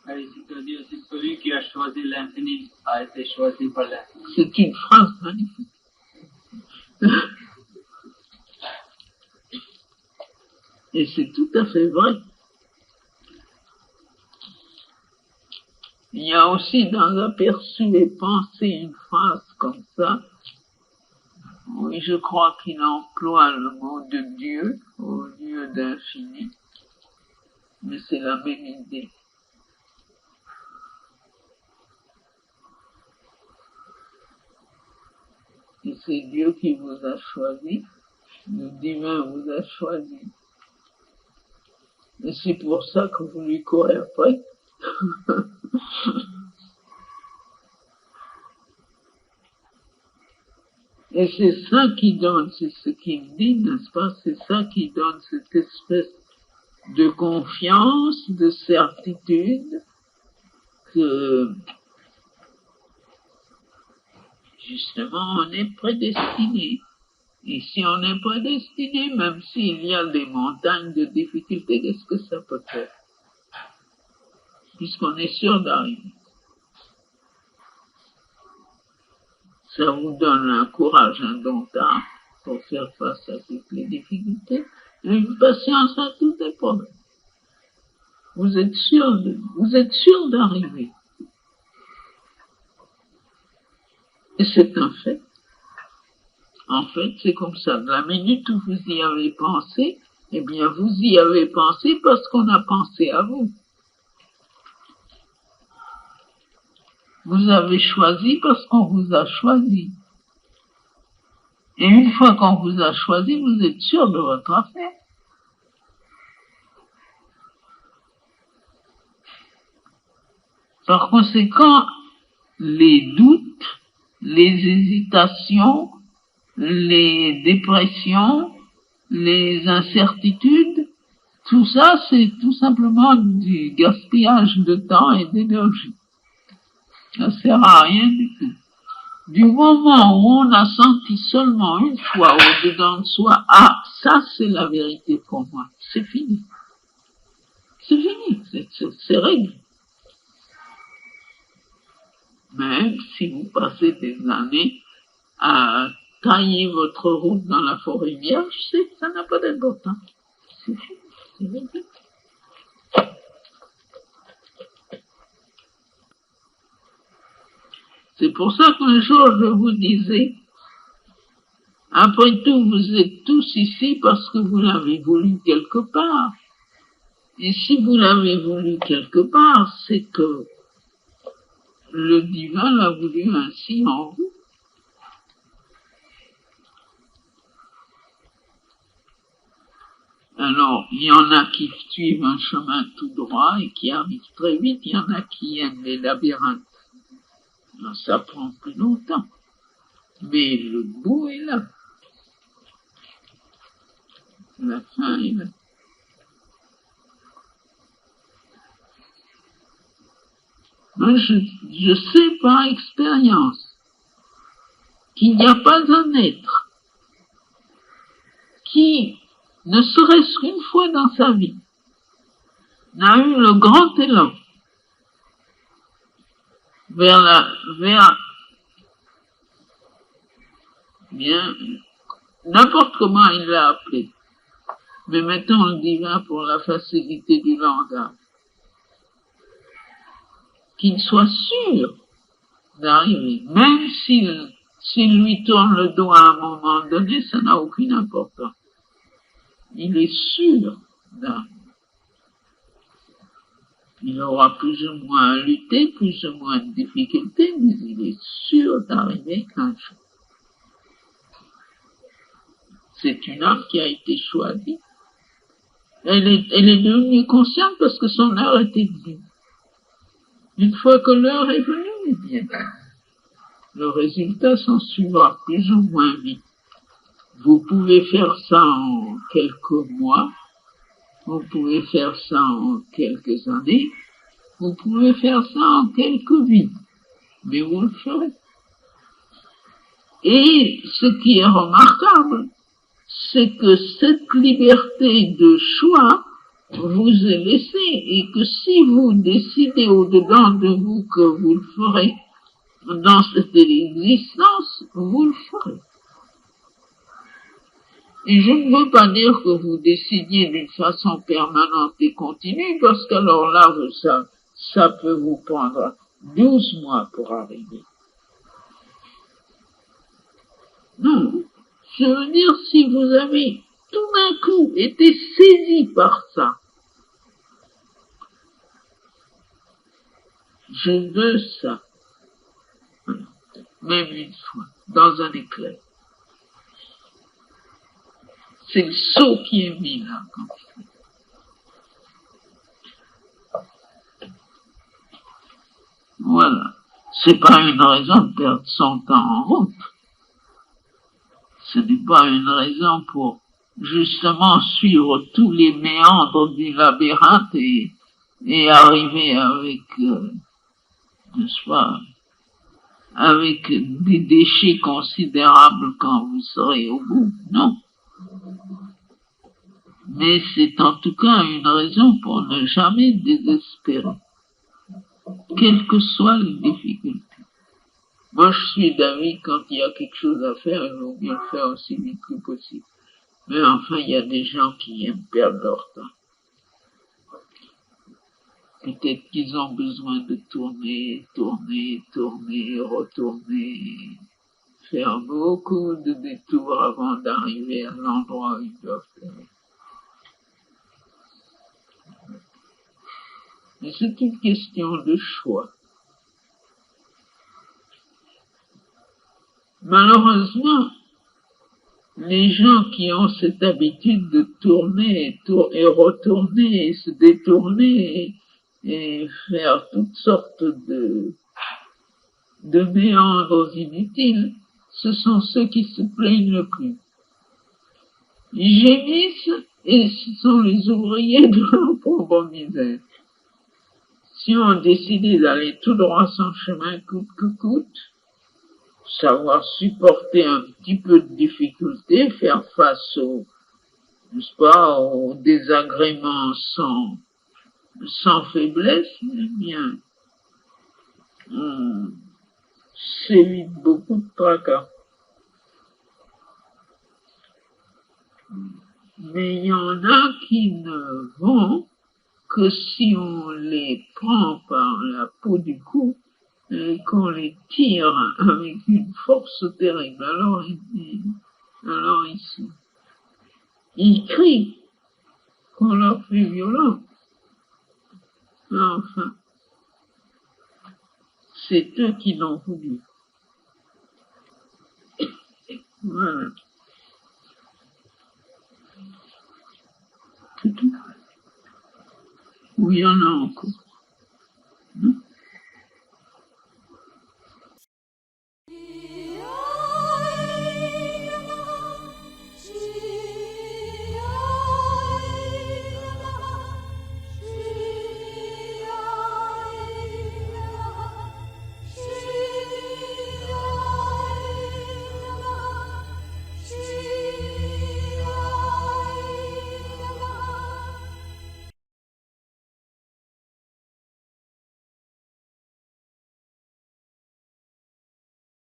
Oui, c'est-à-dire c'est celui qui a choisi l'infini a été choisi par l'infini. C'est une phrase magnifique. Et c'est tout à fait vrai. Il y a aussi dans Aperçus et Pensées une phrase comme ça. Oui, je crois qu'il emploie le mot de Dieu au lieu d'infini. Mais c'est la même idée. Et c'est Dieu qui vous a choisi. Le divin vous a choisi. Et c'est pour ça que vous lui courez après. Et c'est ça qui donne, c'est ce qu'il dit, n'est-ce pas? C'est ça qui donne cette espèce de confiance, de certitude que, justement, on est prédestiné. Et si on est prédestiné, même s'il y a des montagnes de difficultés, qu'est-ce que ça peut faire? Puisqu'on est sûr d'arriver. Ça vous donne un courage indomptable pour faire face à toutes les difficultés, et une patience à toutes les problèmes. Vous êtes sûr d'arriver. Et c'est un fait. En fait, c'est comme ça. De la minute où vous y avez pensé, eh bien, vous y avez pensé parce qu'on a pensé à vous. Vous avez choisi parce qu'on vous a choisi. Et une fois qu'on vous a choisi, vous êtes sûr de votre affaire. Par conséquent, les doutes, les hésitations, les dépressions, les incertitudes, tout ça, c'est tout simplement du gaspillage de temps et d'énergie. Ça sert à rien du tout. Du moment où on a senti seulement une fois au-dedans de soi, ah, ça c'est la vérité pour moi, c'est fini. C'est fini, c'est réglé. Même si vous passez des années à tailler votre route dans la forêt vierge, ça n'a pas d'importance. C'est fini, c'est réglé. C'est pour ça qu'un jour je vous disais, après tout, vous êtes tous ici parce que vous l'avez voulu quelque part. Et si vous l'avez voulu quelque part, c'est que le divin l'a voulu ainsi en vous. Alors, il y en a qui suivent un chemin tout droit et qui arrivent très vite, il y en a qui aiment les labyrinthes. Alors, ça prend plus longtemps. Mais le bout est là. La fin est là. Moi, je sais par expérience qu'il n'y a pas un être qui, ne serait-ce qu'une fois dans sa vie, n'a eu le grand élan vers bien, n'importe comment il l'a appelé, mais mettons le divin pour la facilité du langage, qu'il soit sûr d'arriver, même s'il lui tourne le dos à un moment donné, ça n'a aucune importance. Il est sûr d'arriver. Il aura plus ou moins à lutter, plus ou moins de difficultés, mais il est sûr d'arriver un jour. C'est une âme qui a été choisie. Elle est devenue consciente parce que son heure était venue. Une fois que l'heure est venue, eh bien, le résultat s'en suivra plus ou moins vite. Vous pouvez faire ça en quelques mois, vous pouvez faire ça en quelques années, vous pouvez faire ça en quelques vies, mais vous le ferez. Et ce qui est remarquable, c'est que cette liberté de choix, vous est laissé et que si vous décidez au-dedans de vous que vous le ferez dans cette existence, vous le ferez. Et je ne veux pas dire que vous décidiez d'une façon permanente et continue, parce qu'alors là, ça peut vous prendre 12 mois pour arriver. Non, je veux dire, si vous avez tout d'un coup été saisi par ça, je veux ça, même une fois, dans un éclair. C'est le saut qui est mis là. Voilà. C'est pas une raison de perdre son temps en route. Ce n'est pas une raison pour justement suivre tous les méandres du labyrinthe et arriver avec, n'est-ce pas, avec des déchets considérables quand vous serez au bout. Non. Mais c'est en tout cas une raison pour ne jamais désespérer, quelles que soient les difficultés. Moi, je suis d'avis, quand il y a quelque chose à faire, il vaut mieux le faire aussi vite que possible. Mais enfin, il y a des gens qui aiment perdre leur temps. Peut-être qu'ils ont besoin de tourner, retourner, faire beaucoup de détours avant d'arriver à l'endroit où ils doivent aller. Mais c'est une question de choix. Malheureusement, les gens qui ont cette habitude de tourner et retourner et se détourner et faire toutes sortes de méandres inutiles, ce sont ceux qui se plaignent le plus. Ils gémissent et ce sont les ouvriers de leur propre misère. Si on décidait d'aller tout droit son chemin coûte que coûte, savoir supporter un petit peu de difficulté, faire face n'est-ce pas, aux désagréments sans faiblesse, eh bien, on s'évite beaucoup de tracas. Mais il y en a qui ne vont que si on les prend par la peau du cou et qu'on les tire avec une force terrible. Alors ils crient qu'on leur fait violence. Mais enfin, c'est eux qui l'ont voulu. Voilà. C'est tout. Oui, il y en a encore.